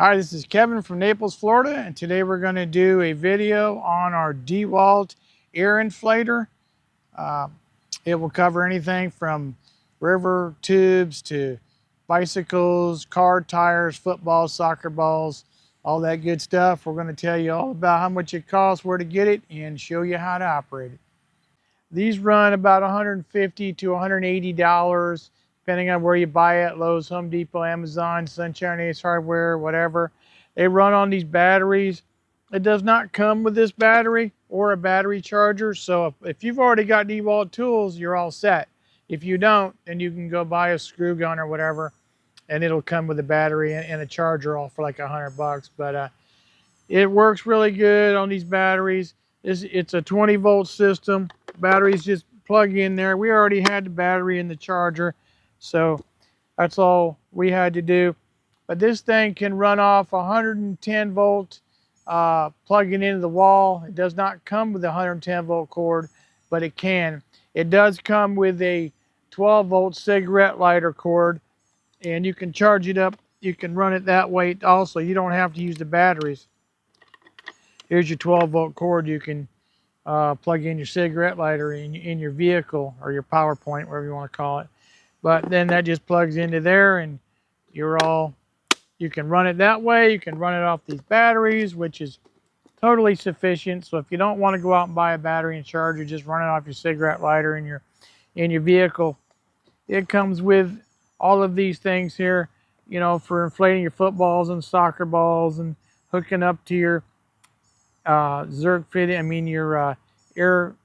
Hi, this is Kevin from Naples, Florida, and today we're going to do a video on our DeWalt air inflator. Uh, it will cover anything from river tubes to bicycles, car tires, footballs, soccer balls, all that good stuff. We're going to tell you all about how much it costs, where to get it, and show you how to operate it. These run about $150 to $180, depending on where you buy it, Lowe's, Home Depot, Amazon, Sunshine Ace Hardware, whatever. They run on these batteries. It does not come with this battery or a battery charger. So if you've already got DeWalt tools, you're all set. If you don't, then you can go buy a screw gun or whatever, and it'll come with a battery and a charger all for like $100. But it works really good on these batteries. It's a 20-volt system. Batteries just plug in there. We already had the battery in the charger, so that's all we had to do. But this thing can run off 110 volt plugging into the wall. It does not come with a 110 volt cord, but it can. It does come with a 12 volt cigarette lighter cord, and you can charge it up. You can run it that way also. You don't have to use the batteries. Here's your 12 volt cord. You can plug in your cigarette lighter in your vehicle or your power point, whatever you want to call it. But then that just plugs into there, and you can run it that way. You can run it off these batteries, which is totally sufficient. So if you don't want to go out and buy a battery and charger, just run it off your cigarette lighter in your vehicle. It comes with all of these things here, you know, for inflating your footballs and soccer balls and hooking up to your Zerk fitting, your air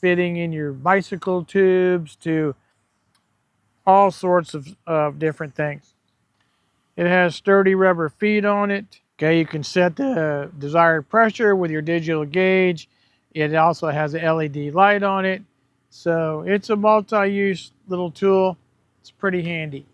fitting in your bicycle tubes to all sorts of different things. It has sturdy rubber feet on it. Okay, you can set the desired pressure with your digital gauge. It also has a LED light on it. So it's a multi-use little tool. It's pretty handy.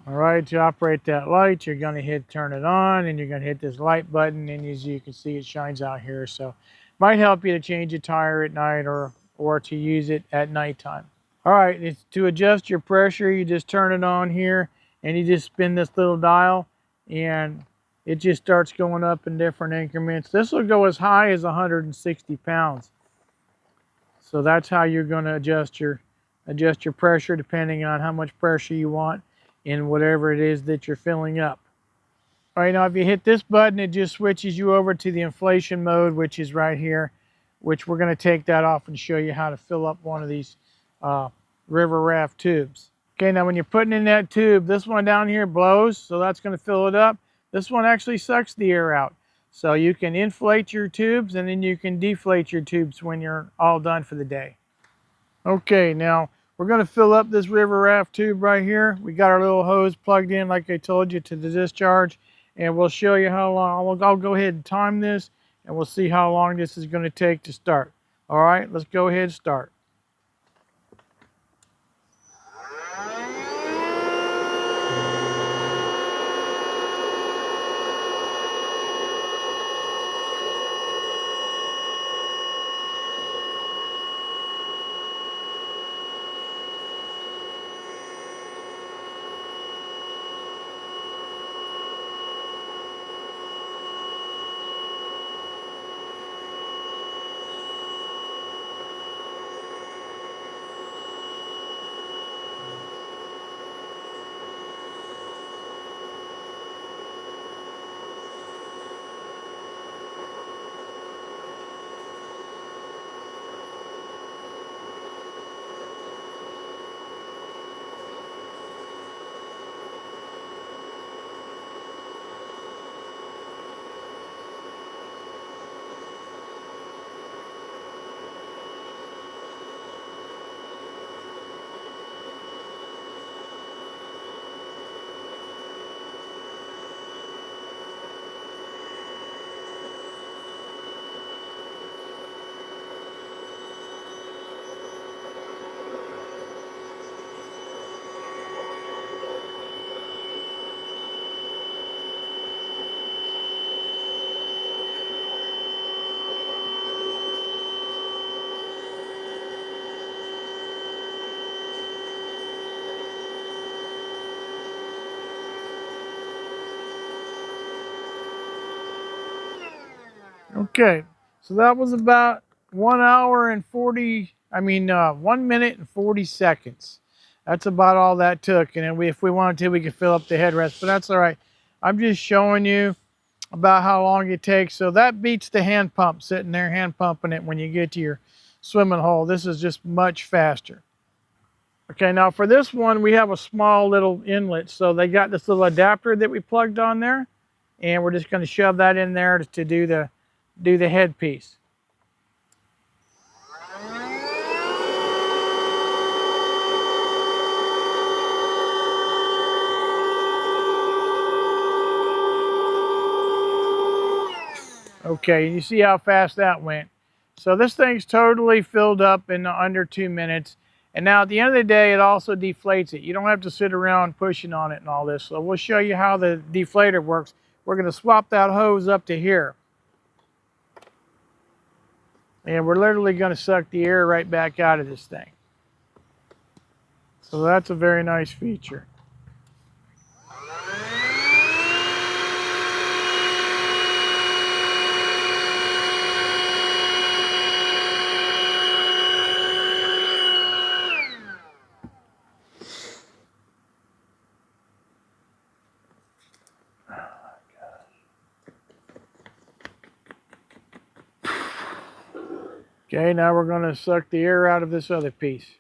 All right, to operate that light, you're going to hit turn it on, and you're going to hit this light button, and as you can see, it shines out here. So might help you to change a tire at night or to use it at nighttime. All right, it's to adjust your pressure, you just turn it on here, and you just spin this little dial, and it just starts going up in different increments. This will go as high as 160 pounds. So that's how you're going to adjust your pressure depending on how much pressure you want in whatever it is that you're filling up. All right, now if you hit this button, it just switches you over to the inflation mode, which is right here, which we're going to take that off and show you how to fill up one of these river raft tubes. Okay, now when you're putting in that tube, this one down here blows, so that's going to fill it up. This one actually sucks the air out. So you can inflate your tubes and then you can deflate your tubes when you're all done for the day. Okay, now we're going to fill up this river raft tube right here. We got our little hose plugged in, like I told you, to the discharge, and we'll show you how long. I'll go ahead and time this, and we'll see how long this is going to take to start. All right, let's go ahead and start. Okay, so that was about 1 minute and 40 seconds. That's about all that took. And then if we wanted to, we could fill up the headrest, but that's all right. I'm just showing you about how long it takes. So that beats the hand pump, sitting there hand pumping it when you get to your swimming hole. This is just much faster. Okay, now for this one, we have a small little inlet. So they got this little adapter that we plugged on there, and we're just going to shove that in there to do the headpiece. Okay, you see how fast that went. So this thing's totally filled up in under 2 minutes. And now at the end of the day, it also deflates it. You don't have to sit around pushing on it and all this. So we'll show you how the deflator works. We're going to swap that hose up to here. And we're literally going to suck the air right back out of this thing. So that's a very nice feature. Okay, now we're going to suck the air out of this other piece.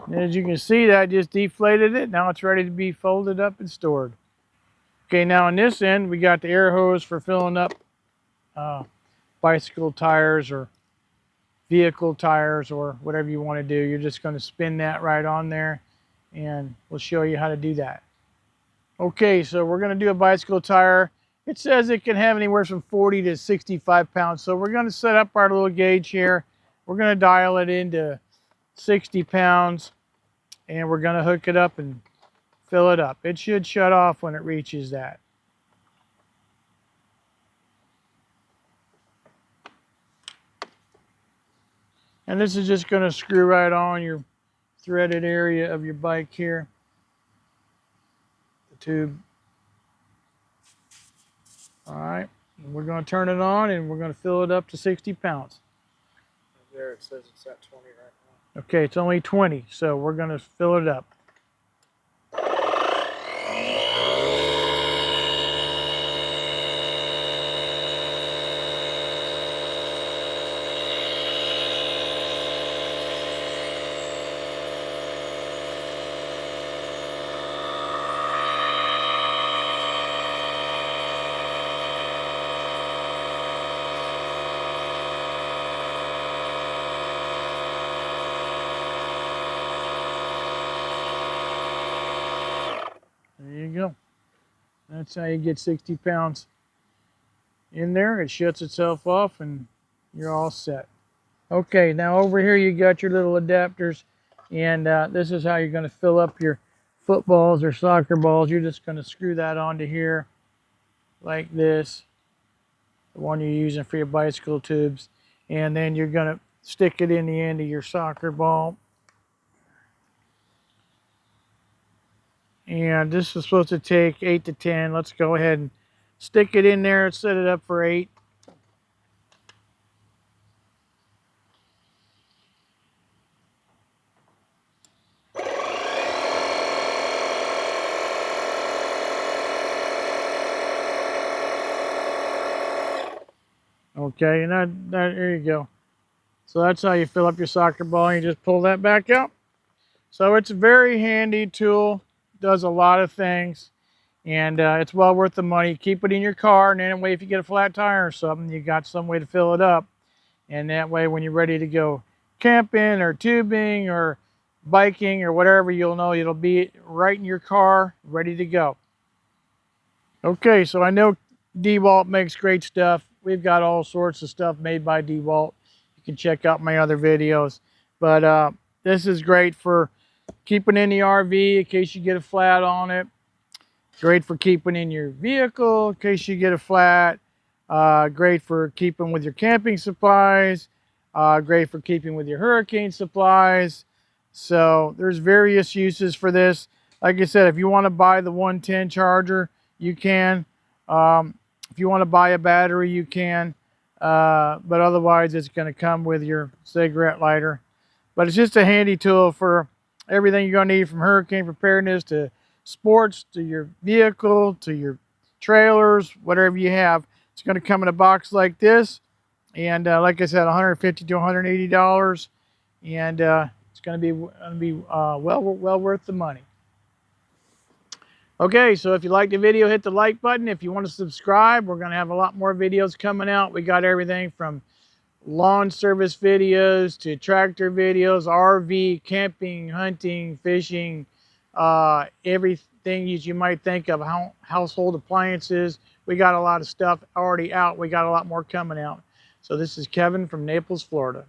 And as you can see, that just deflated it. Now it's ready to be folded up and stored. Okay, now on this end, we got the air hose for filling up bicycle tires or vehicle tires or whatever you want to do. You're just going to spin that right on there, and we'll show you how to do that. Okay, so we're going to do a bicycle tire. It says it can have anywhere from 40 to 65 pounds. So we're going to set up our little gauge here. We're going to dial it into 60 pounds, and we're going to hook it up and fill it up. It should shut off when it reaches that. And this is just going to screw right on your threaded area of your bike here. The tube. All right, and we're going to turn it on and we're going to fill it up to 60 pounds. There it says it's at 20 right now. Okay, it's only 20, so we're going to fill it up. There you go. That's how you get 60 pounds in there. It shuts itself off and you're all set. Okay, now over here you got your little adapters, and this is how you're going to fill up your footballs or soccer balls. You're just going to screw that onto here like this, the one you're using for your bicycle tubes, and then you're going to stick it in the end of your soccer ball. And this is supposed to take 8 to 10. Let's go ahead and stick it in there and set it up for 8. Okay, and there you go. So that's how you fill up your soccer ball. You just pull that back out. So it's a very handy tool. Does a lot of things. And it's well worth the money. Keep it in your car, and then that way if you get a flat tire or something, you got some way to fill it up. And that way when you're ready to go camping or tubing or biking or whatever, you'll know it'll be right in your car, ready to go. Okay, so I know DeWalt makes great stuff. We've got all sorts of stuff made by DeWalt. You can check out my other videos. But this is great for keeping in the RV in case you get a flat on it. Great for keeping in your vehicle in case you get a flat. Great for keeping with your camping supplies. Great for keeping with your hurricane supplies. So there's various uses for this. Like I said, if you want to buy the 110 charger, you can. If you want to buy a battery, you can. But otherwise, it's going to come with your cigarette lighter. But it's just a handy tool for everything you're going to need, from hurricane preparedness to sports to your vehicle to your trailers, whatever you have. It's going to come in a box like this. And like I said, $150 to $180. And it's going to be well worth the money. Okay, so if you liked the video, hit the like button. If you want to subscribe, we're going to have a lot more videos coming out. We got everything from lawn service videos to tractor videos, RV, camping, hunting, fishing, everything you might think of, household appliances. We got a lot of stuff already out. We got a lot more coming out. So this is Kevin from Naples, Florida.